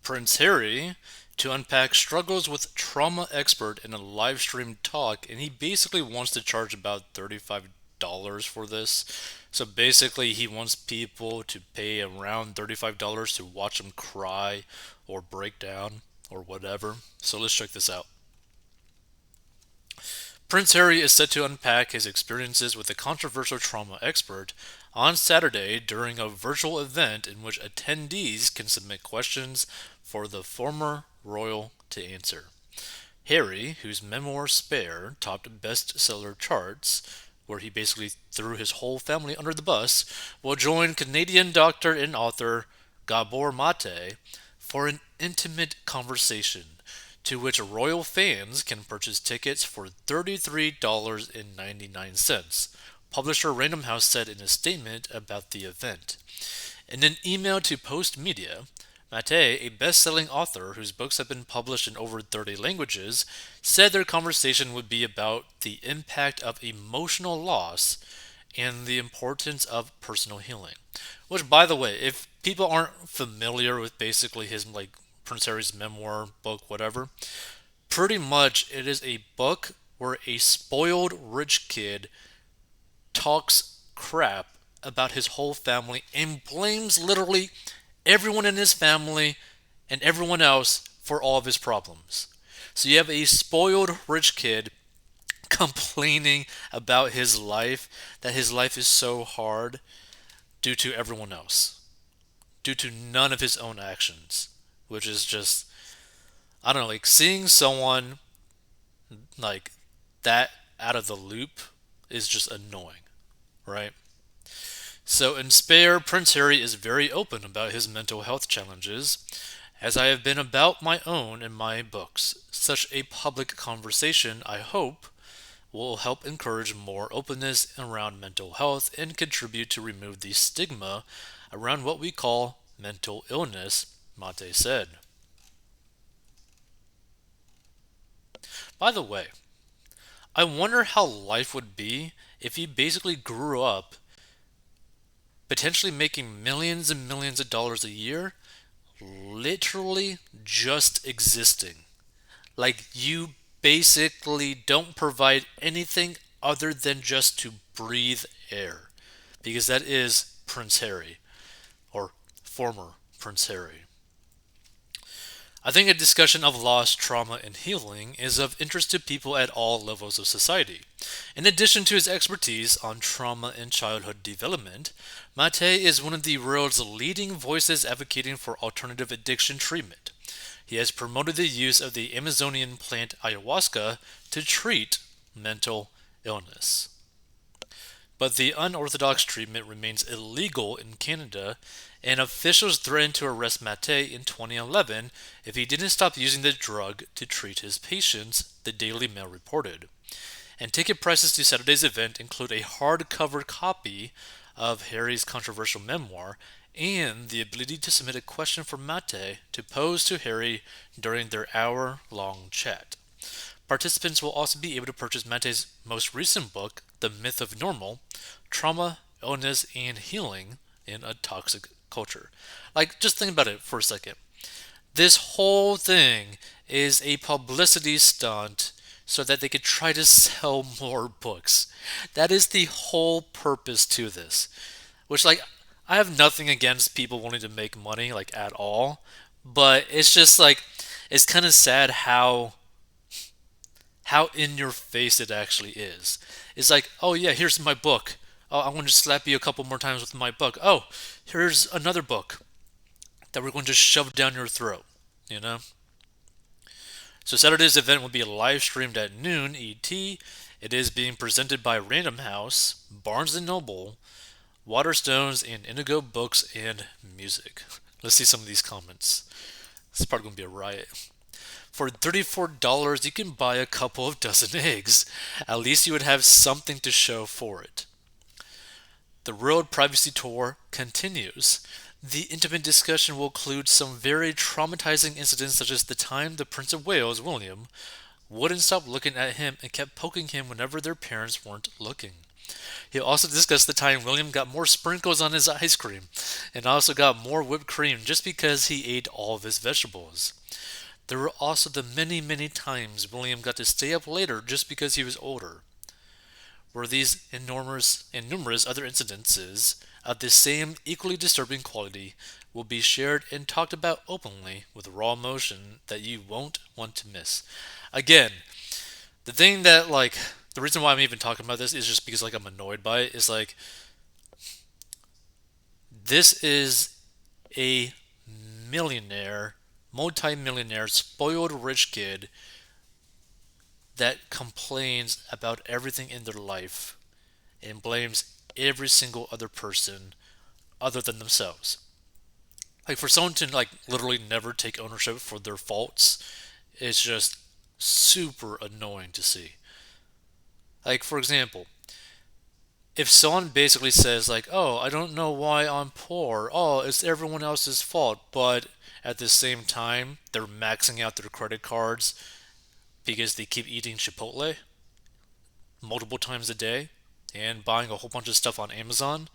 Prince Harry to unpack struggles with trauma expert in a live stream talk, and he basically wants to charge about $35 for this. So basically, he wants people to pay around $35 to watch him cry or break down or whatever. So let's check this out. Prince Harry is set to unpack his experiences with a controversial trauma expert on Saturday during a virtual event in which attendees can submit questions for the former royal to answer. Harry, whose memoir Spare topped bestseller charts, where he basically threw his whole family under the bus, will join Canadian doctor and author Gabor Mate for an intimate conversation to which royal fans can purchase tickets for $33.99, publisher Random House said in a statement about the event. In an email to Post Media, Mate, a best-selling author whose books have been published in over 30 languages, said their conversation would be about the impact of emotional loss and the importance of personal healing. Which, by the way, if people aren't familiar with basically his Prince Harry's memoir book, whatever, pretty much it is a book where a spoiled rich kid talks crap about his whole family and blames literally everyone in his family and everyone else for all of his problems. So you have a spoiled rich kid complaining about his life, that his life is so hard due to everyone else, due to none of his own actions, which is just, I don't know, like seeing someone like that out of the loop is just annoying, right? So in Spare, Prince Harry is very open about his mental health challenges, as I have been about my own in my books. Such a public conversation, I hope, will help encourage more openness around mental health and contribute to remove the stigma around what we call mental illness, Mate said. By the way, I wonder how life would be if he basically grew up potentially making millions and millions of dollars a year, literally just existing. Like you basically don't provide anything other than just to breathe air. Because that is Prince Harry, or former Prince Harry. I think a discussion of loss, trauma, and healing is of interest to people at all levels of society. In addition to his expertise on trauma and childhood development, Mate is one of the world's leading voices advocating for alternative addiction treatment. He has promoted the use of the Amazonian plant ayahuasca to treat mental illness. But the unorthodox treatment remains illegal in Canada, and officials threatened to arrest Mate in 2011 if he didn't stop using the drug to treat his patients, the Daily Mail reported. And ticket prices to Saturday's event include a hardcover copy of Harry's controversial memoir and the ability to submit a question for Mate to pose to Harry during their hour-long chat. Participants will also be able to purchase Mate's most recent book, The Myth of Normal: Trauma, Illness, and Healing in a Toxic Culture. Like, just think about it for a second. This whole thing is a publicity stunt so that they could try to sell more books. That is the whole purpose to this. Which, like, I have nothing against people wanting to make money, like, at all. But it's just like, it's kind of sad how in your face it actually is. It's like, oh yeah, here's my book. Oh, I'm going to slap you a couple more times with my book. Oh, here's another book that we're going to shove down your throat. You know? So Saturday's event will be live streamed at noon ET. It is being presented by Random House, Barnes& and Noble, Waterstones, and Indigo Books and Music. Let's see some of these comments. This is probably going to be a riot. For $34, you can buy a couple of dozen eggs. At least you would have something to show for it. The World Privacy Tour continues. The intimate discussion will include some very traumatizing incidents, such as the time the Prince of Wales, William, wouldn't stop looking at him and kept poking him whenever their parents weren't looking. He also discussed the time William got more sprinkles on his ice cream and also got more whipped cream just because he ate all of his vegetables. There were also the many, many times William got to stay up later just because he was older. Were these enormous and numerous other incidences of the same equally disturbing quality will be shared and talked about openly with raw emotion that you won't want to miss. Again, the thing that the reason why I'm even talking about this is just because I'm annoyed by it is this is a millionaire, multi-millionaire, spoiled rich kid that complains about everything in their life and blames every single other person other than themselves. Like for someone to literally never take ownership for their faults, it's just super annoying to see. Like for example, if someone basically says "Oh, I don't know why I'm poor. Oh, it's everyone else's fault," but at the same time they're maxing out their credit cards because they keep eating Chipotle multiple times a day and buying a whole bunch of stuff on Amazon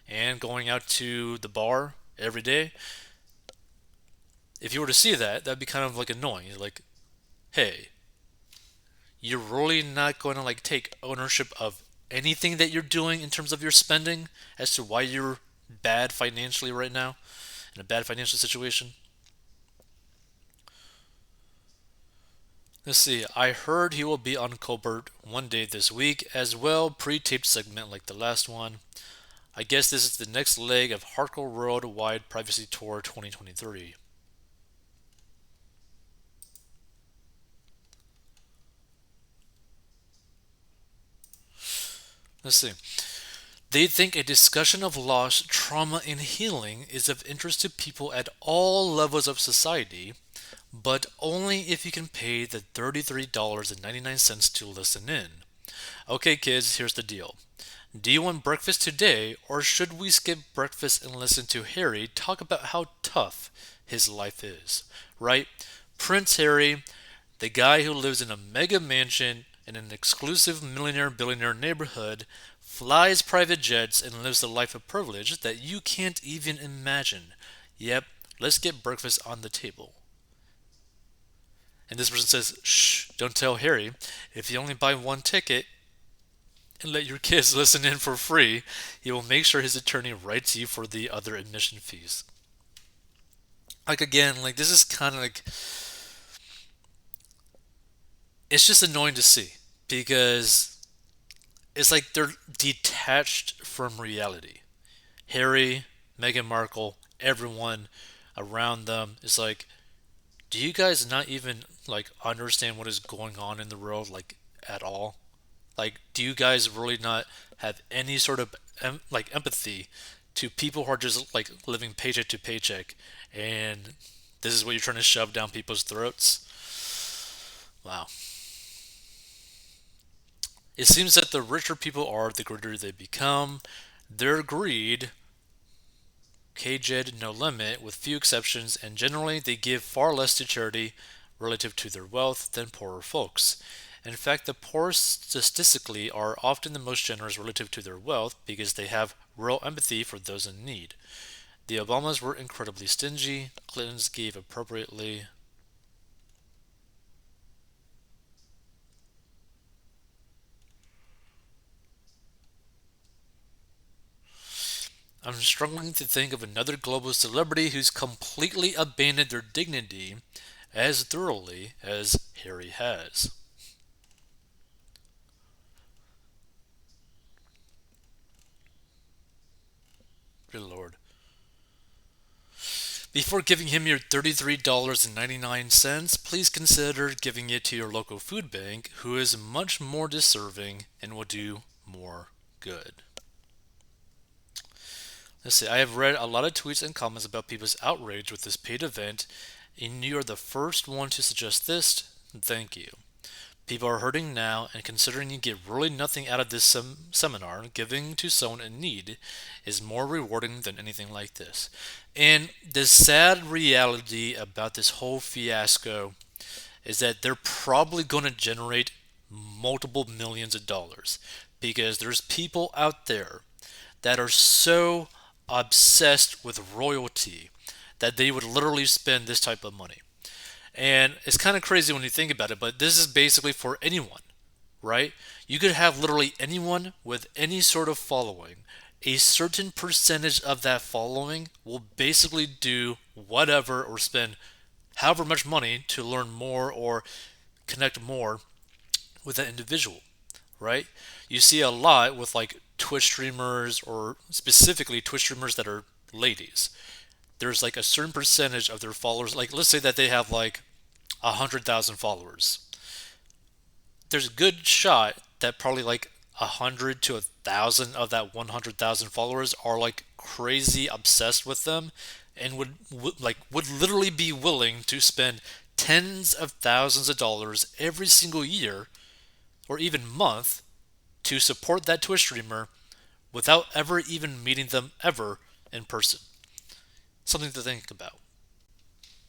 and going out to the bar every day. If you were to see that, that'd be kind of annoying. You're like, hey, you're really not going to take ownership of anything that you're doing in terms of your spending as to why you're bad financially right now in a bad financial situation. Let's see. I heard he will be on Colbert one day this week as well, pre-taped segment like the last one. I guess this is the next leg of Hardcore Worldwide Privacy Tour 2023. Let's see. They think a discussion of loss, trauma, and healing is of interest to people at all levels of society, but only if you can pay the $33.99 to listen in. Okay, kids, here's the deal. Do you want breakfast today, or should we skip breakfast and listen to Harry talk about how tough his life is? Right? Prince Harry, the guy who lives in a mega mansion in an exclusive millionaire billionaire neighborhood, flies private jets, and lives a life of privilege that you can't even imagine. Yep, let's get breakfast on the table. And this person says, shh, don't tell Harry. If you only buy one ticket and let your kids listen in for free, he will make sure his attorney writes you for the other admission fees. Again, this is kind of it's just annoying to see because it's like they're detached from reality. Harry, Meghan Markle, everyone around them is do you guys not even understand what is going on in the world at all? Do you guys really not have any sort of empathy to people who are just living paycheck to paycheck, and this is what you're trying to shove down people's throats? Wow. It seems that the richer people are, the greater they become. Their greed, caged no limit, with few exceptions, and generally they give far less to charity relative to their wealth than poorer folks. In fact, the poor statistically are often the most generous relative to their wealth because they have real empathy for those in need. The Obamas were incredibly stingy, Clintons gave appropriately. I'm struggling to think of another global celebrity who's completely abandoned their dignity as thoroughly as Harry has. Good lord. Before giving him your $33.99, please consider giving it to your local food bank, who is much more deserving and will do more good. Let's see, I have read a lot of tweets and comments about people's outrage with this paid event, and you are the first one to suggest this. Thank you. People are hurting now, and considering you get really nothing out of this seminar, giving to someone in need is more rewarding than anything like this. And the sad reality about this whole fiasco is that they're probably going to generate multiple millions of dollars. because there's people out there that are so obsessed with royalty that they would literally spend this type of money. And it's kind of crazy when you think about it, but this is basically for anyone, right? You could have literally anyone with any sort of following. A certain percentage of that following will basically do whatever or spend however much money to learn more or connect more with that individual, right? You see a lot with like Twitch streamers or specifically Twitch streamers that are ladies. There's like a certain percentage of their followers, like let's say that they have like 100,000 followers. There's a good shot that probably like 100 to 1,000 of that 100,000 followers are like crazy obsessed with them and would literally be willing to spend tens of thousands of dollars every single year or even month to support that Twitch streamer without ever even meeting them ever in person. Something to think about.